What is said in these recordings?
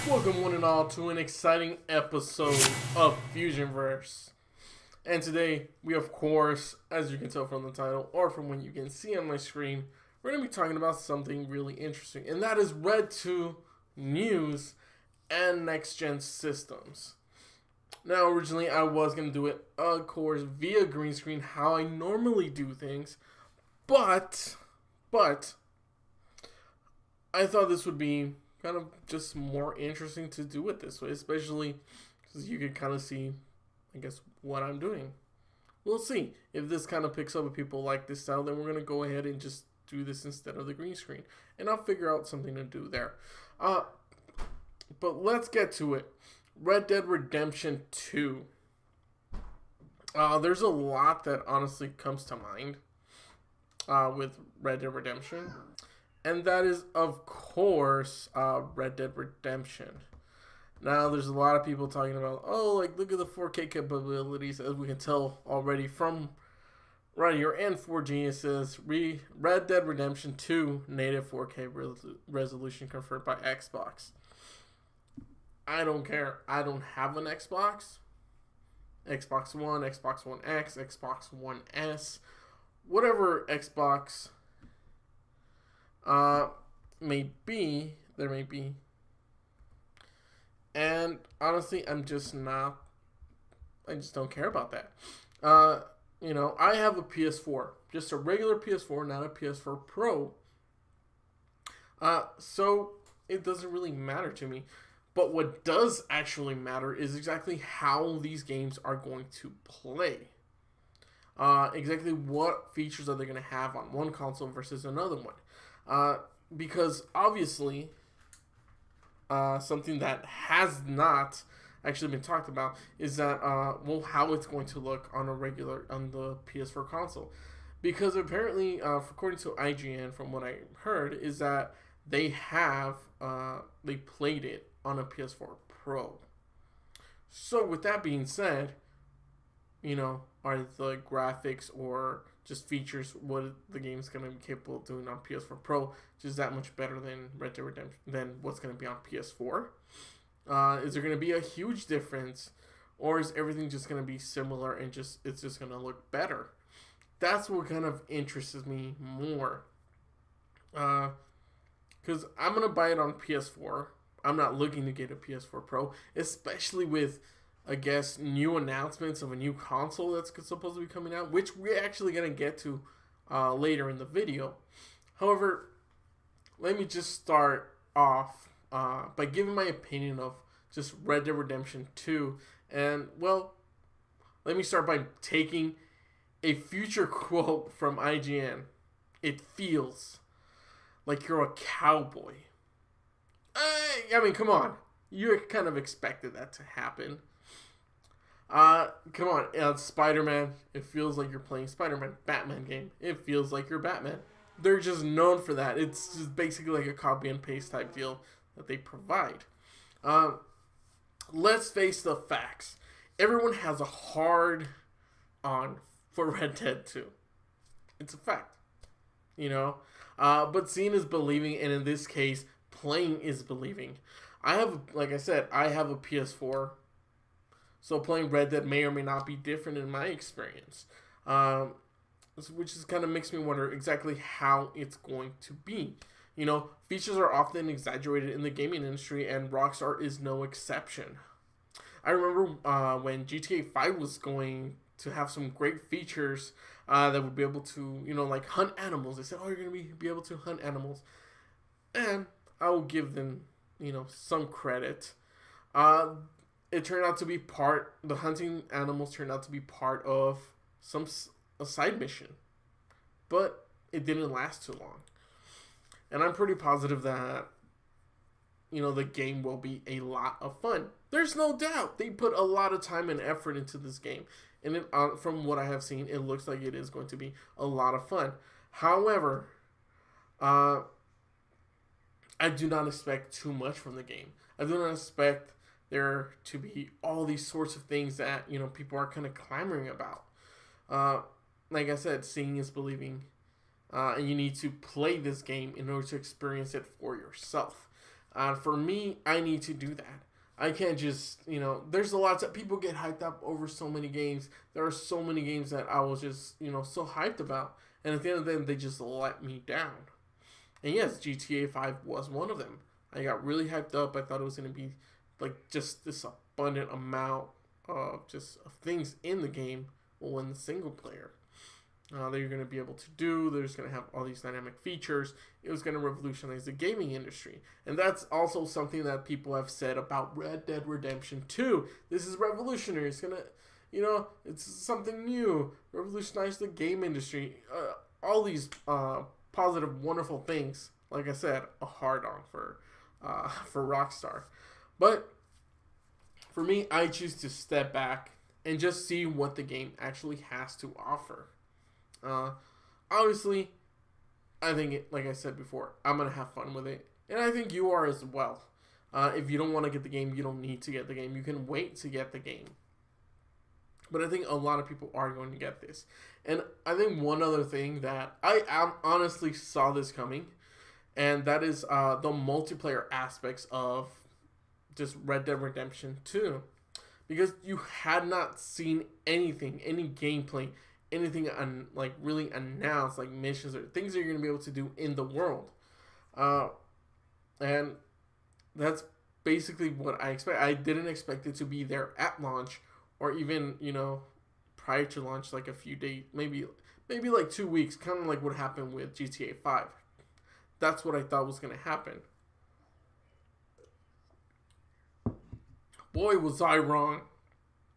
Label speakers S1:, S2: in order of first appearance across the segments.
S1: Welcome one and all to an exciting episode of Fusionverse. And today we of course, as you can tell from the title or from what you can see on my screen, we're going to be talking about something really interesting. And that is Red 2 news and next gen systems. Now originally I was going to do it of course via green screen how I normally do things. But I thought this would be kind of just more interesting to do it this way, especially because you can kind of see, I guess, what I'm doing. We'll see if this kind of picks up, if people like this style, then we're going to go ahead and just do this instead of the green screen, and I'll figure out something to do there. But let's get to it. Red Dead Redemption 2. There's a lot that honestly comes to mind with Red Dead Redemption. And that is, of course, Red Dead Redemption. Now, there's a lot of people talking about, oh, like, look at the 4K capabilities, as we can tell already from right here. And 4G, it says, Red Dead Redemption 2 native 4K resolution confirmed by Xbox. I don't care. I don't have an Xbox. Xbox One, Xbox One X, Xbox One S, whatever Xbox there may be. And honestly, I just don't care about that. I have a PS4, just a regular PS4, not a PS4 Pro. So it doesn't really matter to me. But what does actually matter is exactly how these games are going to play. Exactly what features are they going to have on one console versus another one. Because obviously, something that has not actually been talked about is that, how it's going to look on the PS4 console. Because apparently, according to IGN, from what I heard, is that they played it on a PS4 Pro. So with that being said, are the graphics or just features what the game's going to be capable of doing on PS4 Pro just that much better than Red Dead Redemption than what's going to be on PS4? Is there going to be a huge difference, or is everything just going to be similar and it's just going to look better? That's what kind of interests me more. Because I'm going to buy it on PS4. I'm not looking to get a PS4 Pro, especially with, I guess, new announcements of a new console that's supposed to be coming out, which we're actually going to get to later in the video. However, let me just start off by giving my opinion of just Red Dead Redemption 2. And, well, let me start by taking a future quote from IGN. It feels like you're a cowboy. I mean, come on. You kind of expected that to happen. Come on, Spider-Man. It feels like you're playing Spider-Man. Batman game. It feels like you're Batman. They're just known for that. It's just basically like a copy and paste type deal that they provide. Let's face the facts. Everyone has a hard on for Red Dead 2. It's a fact. But seeing is believing, and in this case, playing is believing. Like I said, I have a PS4. So playing Red Dead may or may not be different in my experience. Which just kind of makes me wonder exactly how it's going to be. Features are often exaggerated in the gaming industry, and Rockstar is no exception. I remember when GTA 5 was going to have some great features that would be able to, like hunt animals. They said, oh, you're going to be able to hunt animals. And I will give them, some credit. It turned out to be the hunting animals turned out to be part of a side mission. But it didn't last too long. And I'm pretty positive that, the game will be a lot of fun. There's no doubt. They put a lot of time and effort into this game. And from what I have seen, it looks like it is going to be a lot of fun. However, I do not expect too much from the game. I do not expect there to be all these sorts of things that, people are kind of clamoring about. Like I said, seeing is believing. And you need to play this game in order to experience it for yourself. For me, I need to do that. I can't just, there's a lot that people get hyped up over so many games. There are so many games that I was just, so hyped about. And at the end of the day, they just let me down. And yes, GTA 5 was one of them. I got really hyped up. I thought it was going to be like just this abundant amount of things in the game, well, in the single player that you're going to be able to do. There's going to have all these dynamic features. It was going to revolutionize the gaming industry. And that's also something that people have said about Red Dead Redemption 2. This is revolutionary. It's going to, it's something new. Revolutionize the game industry. All these positive, wonderful things. Like I said, a hard-on for Rockstar. But for me, I choose to step back and just see what the game actually has to offer. Obviously, I think, like I said before, I'm going to have fun with it. And I think you are as well. If you don't want to get the game, you don't need to get the game. You can wait to get the game. But I think a lot of people are going to get this. And I think one other thing that I honestly saw this coming, and that is the multiplayer aspects of just Red Dead Redemption 2. Because you had not seen anything, any gameplay, anything really announced, like missions or things that you're going to be able to do in the world. And that's basically what I expect. I didn't expect it to be there at launch, or even, prior to launch, like a few days, maybe like 2 weeks, kind of like what happened with GTA 5. That's what I thought was going to happen. Boy, was I wrong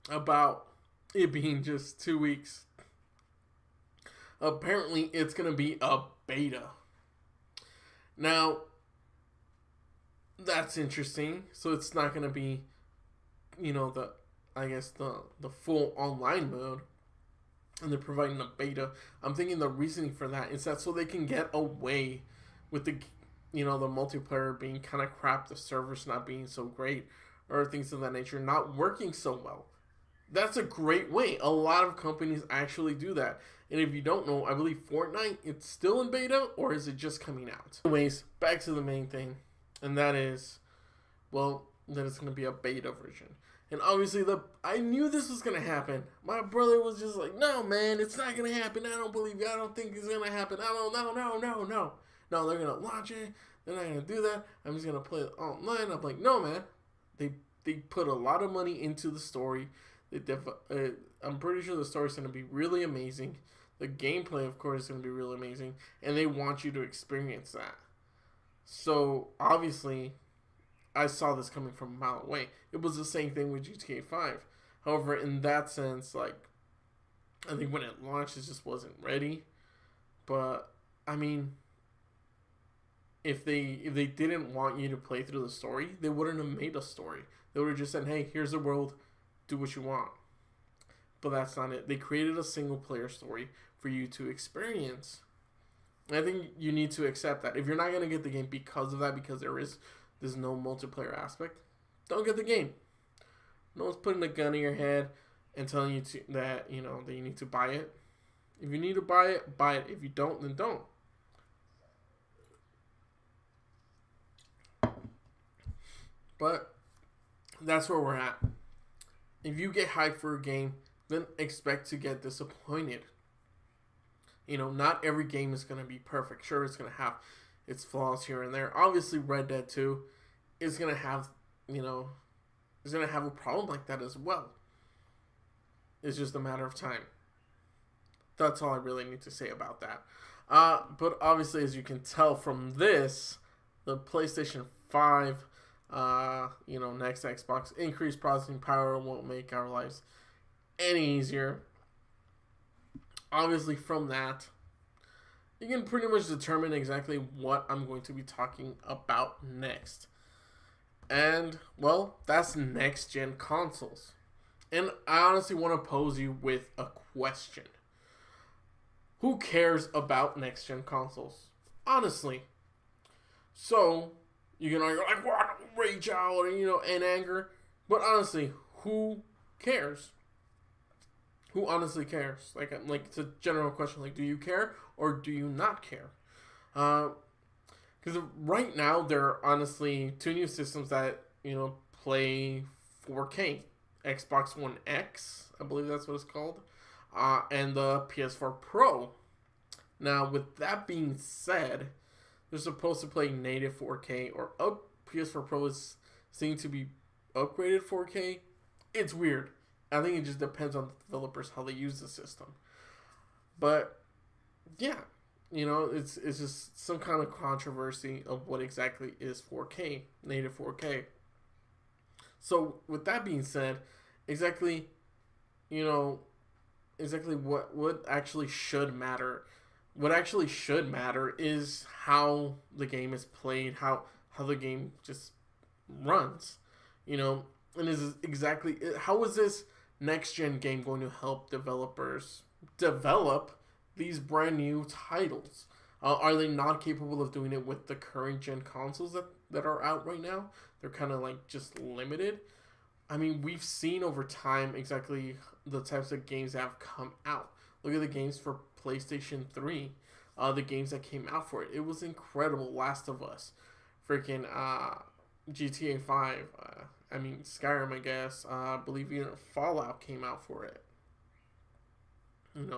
S1: about it being just 2 weeks. Apparently, it's going to be a beta. Now, that's interesting. So it's not going to be, the full online mode. And they're providing a beta. I'm thinking the reasoning for that is that so they can get away with the multiplayer being kind of crap, the servers not being so great, or things of that nature not working so well. That's a great way. A lot of companies actually do that. And if you don't know, I believe Fortnite, it's still in beta, or is it just coming out? Anyways, back to the main thing. And that is, that it's going to be a beta version. And obviously, I knew this was going to happen. My brother was just like, no, man, it's not going to happen. I don't believe you. I don't think it's going to happen. No, they're going to launch it. They're not going to do that. I'm just going to play it online. I'm like, no, man. They put a lot of money into the story. I'm pretty sure the story's going to be really amazing. The gameplay, of course, is going to be really amazing. And they want you to experience that. So, obviously, I saw this coming from a mile away. It was the same thing with GTA 5. However, in that sense, I think when it launched, it just wasn't ready. But, I mean, if they didn't want you to play through the story, they wouldn't have made a story. They would have just said, hey, here's the world, do what you want. But that's not it. They created a single player story for you to experience. And I think you need to accept that. If you're not going to get the game because of that, because there's no multiplayer aspect, don't get the game. No one's putting a gun in your head and telling you that you need to buy it. If you need to buy it, buy it. If you don't, then don't. But that's where we're at. If you get hyped for a game, then expect to get disappointed. Not every game is going to be perfect. Sure, it's going to have its flaws here and there. Obviously, Red Dead 2 is going to have, is going to have a problem like that as well. It's just a matter of time. That's all I really need to say about that. But obviously, as you can tell from this, the PlayStation 5, next Xbox, increased processing power won't make our lives any easier. Obviously, from that, you can pretty much determine exactly what I'm going to be talking about next. And, that's next-gen consoles. And I honestly want to pose you with a question. Who cares about next-gen consoles? Honestly. So, you can argue, what? Rage out, and anger. But honestly, who cares? Who honestly cares? It's a general question. Do you care or do you not care? Because Because right now there are honestly two new systems that play 4K: Xbox One X, I believe that's what it's called, and the PS4 Pro. Now, with that being said, they're supposed to play native 4K, or PS4 Pro is seen to be upgraded 4K. It's weird. I think it just depends on the developers how they use the system. But yeah, it's just some kind of controversy of what exactly is 4K, native 4K. So with that being said, exactly, you know, exactly what actually should matter. What actually should matter is how the game is played, how the game just runs, and is exactly how is this next gen game going to help developers develop these brand new titles? Are they not capable of doing it with the current gen consoles that are out right now? They're kind of like just limited. I mean, we've seen over time exactly the types of games that have come out. Look at the games for PlayStation 3, the games that came out for it. It was incredible. Last of Us, freaking GTA 5, I mean, Skyrim, I guess. I believe even Fallout came out for it.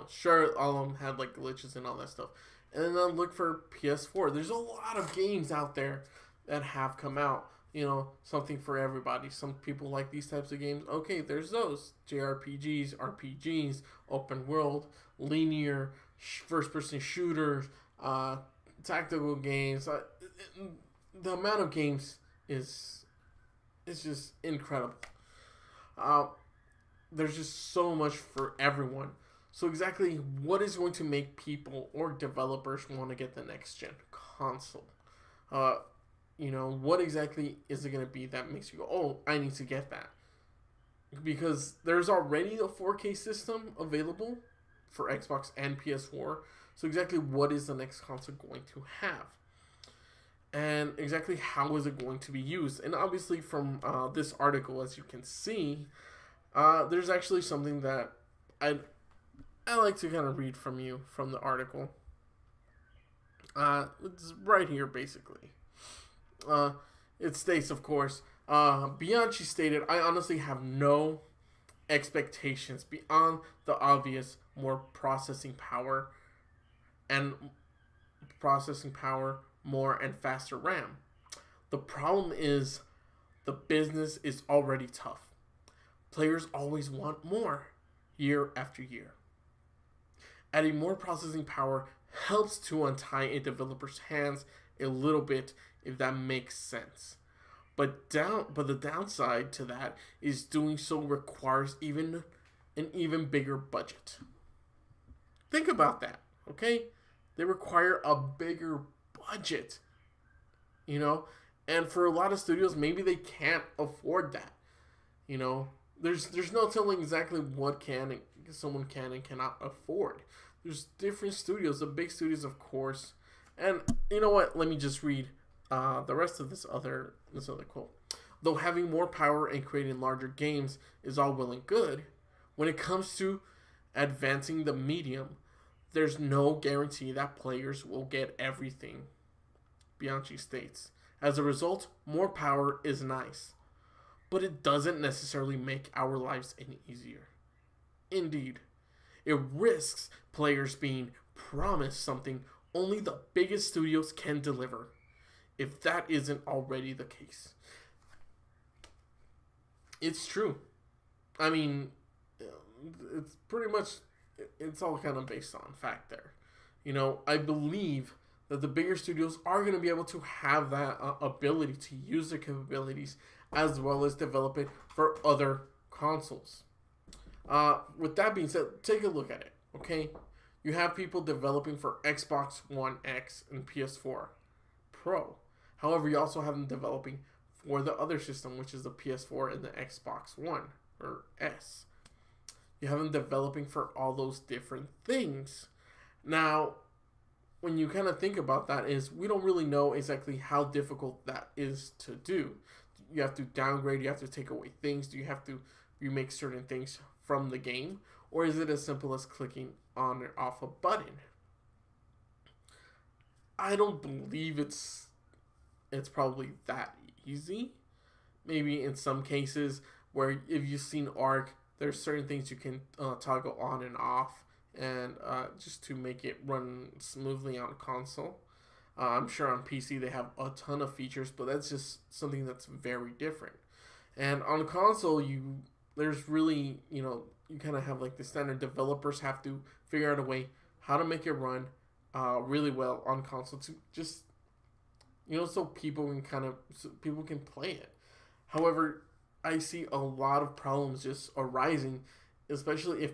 S1: Sure, all of them had like glitches and all that stuff. And then look for PS4. There's a lot of games out there that have come out. Something for everybody. Some people like these types of games. Okay, there's those JRPGs, RPGs, open world, linear, first-person shooters, tactical games. The amount of games is just incredible. There's just so much for everyone. So exactly what is going to make people or developers want to get the next gen console? What exactly is it going to be that makes you go, oh, I need to get that? Because there's already a 4K system available for Xbox and PS4. So exactly what is the next console going to have? And exactly how is it going to be used? And obviously from this article, as you can see, there's actually something that I like to kind of read from the article. It's right here, basically. It states, of course, Bianchi stated, I honestly have no expectations beyond the obvious more processing power, more and faster RAM. The problem is the business is already tough. Players always want more, year after year. Adding more processing power helps to untie a developer's hands a little bit, if that makes sense. But the downside to that is doing so requires an even bigger budget. Think about that, okay? They require a bigger budget, and for a lot of studios, maybe they can't afford that. There's no telling exactly what someone can and cannot afford. There's different studios, the big studios, of course. And you know what? Let me just read the rest of this other quote. Though having more power and creating larger games is all well and good, when it comes to advancing the medium, there's no guarantee that players will get everything, Bianchi states. As a result, more power is nice, but it doesn't necessarily make our lives any easier. Indeed, it risks players being promised something only the biggest studios can deliver, if that isn't already the case. It's true. I mean, it's pretty much, it's all kind of based on fact there. I believe that the bigger studios are going to be able to have that ability to use their capabilities as well as develop it for other consoles. With that being said, take a look at it, okay? You have people developing for Xbox One X and PS4 Pro. However, you also have them developing for the other system, which is the PS4 and the Xbox One, or S. You have them developing for all those different things. Now, when you kind of think about that, is we don't really know exactly how difficult that is to do. You have to downgrade, you have to take away things, do you have to remake certain things from the game, or is it as simple as clicking on or off a button? I don't believe it's it's probably that easy. Maybe in some cases where if you've seen Arc, there's certain things you can toggle on and off, and just to make it run smoothly on console. I'm sure on PC they have a ton of features, but that's just something that's very different. And on console, there's really, you kind of have like the standard. Developers have to figure out a way how to make it run really well on console to just, so people can play it. However, I see a lot of problems just arising, especially if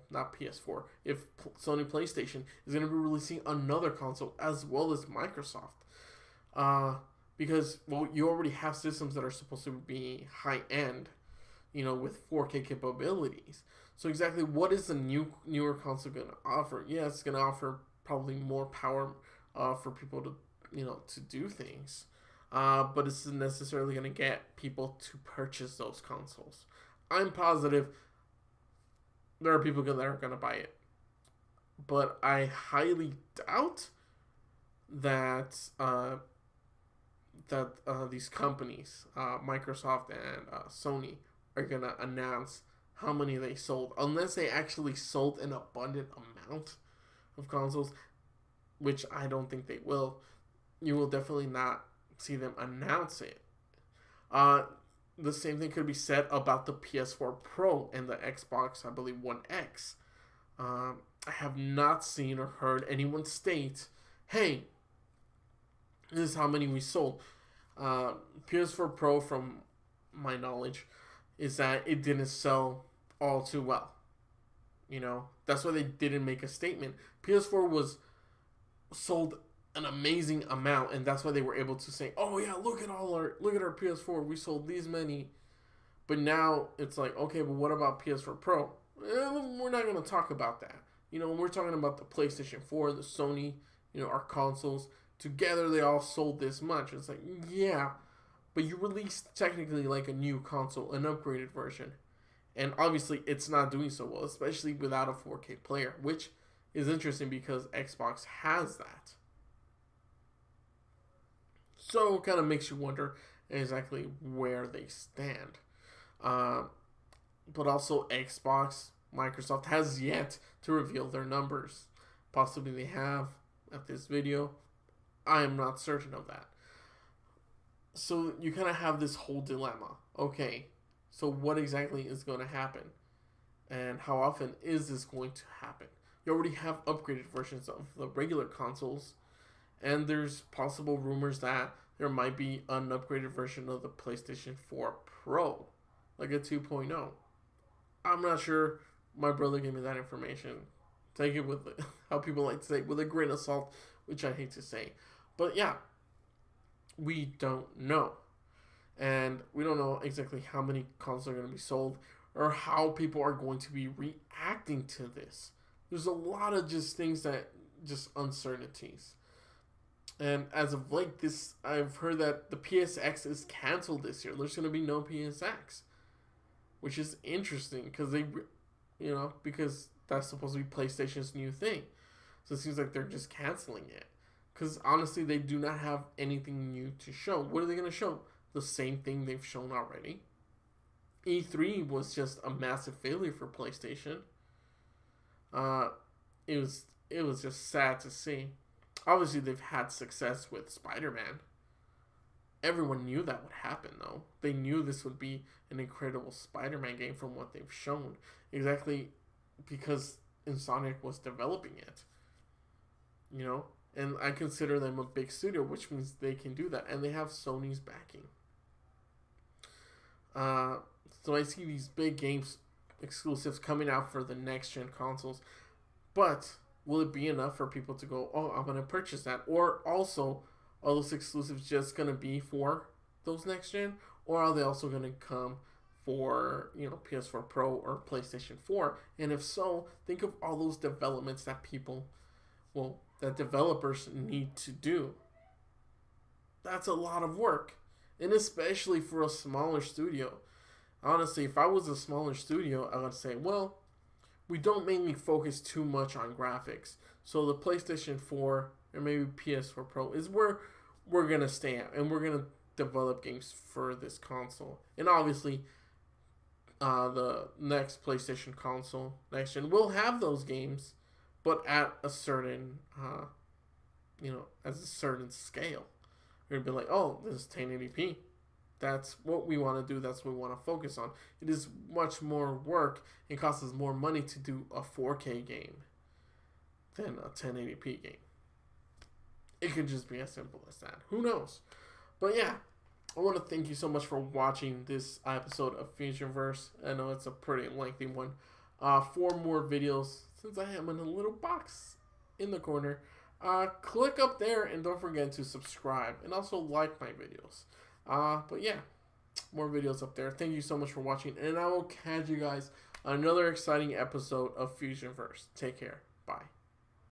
S1: not PS4, if Sony PlayStation is going to be releasing another console as well as Microsoft. Because, you already have systems that are supposed to be high end, with 4K capabilities. So exactly what is the newer console going to offer? Yeah, it's going to offer probably more power for people to, to do things. But it's necessarily going to get people to purchase those consoles. I'm positive there are people that are going to buy it. But I highly doubt that these companies, Microsoft and Sony, are going to announce how many they sold. Unless they actually sold an abundant amount of consoles, which I don't think they will. You will definitely not see them announce it. The same thing could be said about the PS4 Pro and the Xbox, I believe, One X. I have not seen or heard anyone state, hey, this is how many we sold. PS4 Pro, from my knowledge, is that it didn't sell all too well. That's why they didn't make a statement. PS4 was sold an amazing amount, and that's why they were able to say, oh yeah, look at our PS4, we sold these many. But now it's like, okay, but what about PS4 Pro? We're not going to talk about that. We're talking about the PlayStation 4, the Sony, our consoles. Together they all sold this much. It's like, yeah, but you released technically like a new console, an upgraded version. And obviously it's not doing so well, especially without a 4K player, which is interesting because Xbox has that. So it kind of makes you wonder exactly where they stand. But also Xbox, Microsoft has yet to reveal their numbers. Possibly they have at this video. I am not certain of that. So you kind of have this whole dilemma. Okay, so what exactly is going to happen? And how often is this going to happen? You already have upgraded versions of the regular consoles. And there's possible rumors that there might be an upgraded version of the PlayStation 4 Pro, like a 2.0. I'm not sure. My brother gave me that information. Take it with how people like to say, with a grain of salt, which I hate to say. But yeah, we don't know. And we don't know exactly how many consoles are going to be sold or how people are going to be reacting to this. There's a lot of just things that, just uncertainties. And as of late, I've heard that the PSX is canceled this year. There's going to be no PSX, which is interesting because because that's supposed to be PlayStation's new thing. So it seems like they're just canceling it. Because honestly, they do not have anything new to show. What are they going to show? The same thing they've shown already. E3 was just a massive failure for PlayStation. It was just sad to see. Obviously, they've had success with Spider-Man. Everyone knew that would happen, though. They knew this would be an incredible Spider-Man game from what they've shown. Exactly because Insomniac was developing it. And I consider them a big studio, which means they can do that. And they have Sony's backing. So I see these big games exclusives coming out for the next-gen consoles. But will it be enough for people to go, oh, I'm going to purchase that? Or also, are those exclusives just going to be for those next-gen? Or are they also going to come for, PS4 Pro or PlayStation 4? And if so, think of all those developments that that developers need to do. That's a lot of work. And especially for a smaller studio. Honestly, if I was a smaller studio, I would say, well, we don't mainly focus too much on graphics. So the PlayStation 4 or maybe PS4 Pro is where we're gonna stay out and we're gonna develop games for this console. And obviously, the next PlayStation console next gen will have those games, but at a certain, as a certain scale. You're gonna be like, oh, this is 1080p. That's what we want to do. That's what we want to focus on. It is much more work. It costs us more money to do a 4K game than a 1080p game. It could just be as simple as that. Who knows? But yeah, I want to thank you so much for watching this episode of Fusionverse. I know it's a pretty lengthy one. 4 more videos, since I am in a little box in the corner. Click up there and don't forget to subscribe and also like my videos. But yeah, more videos up there. Thank you so much for watching, and I will catch you guys on another exciting episode of Fusionverse. Take care. Bye.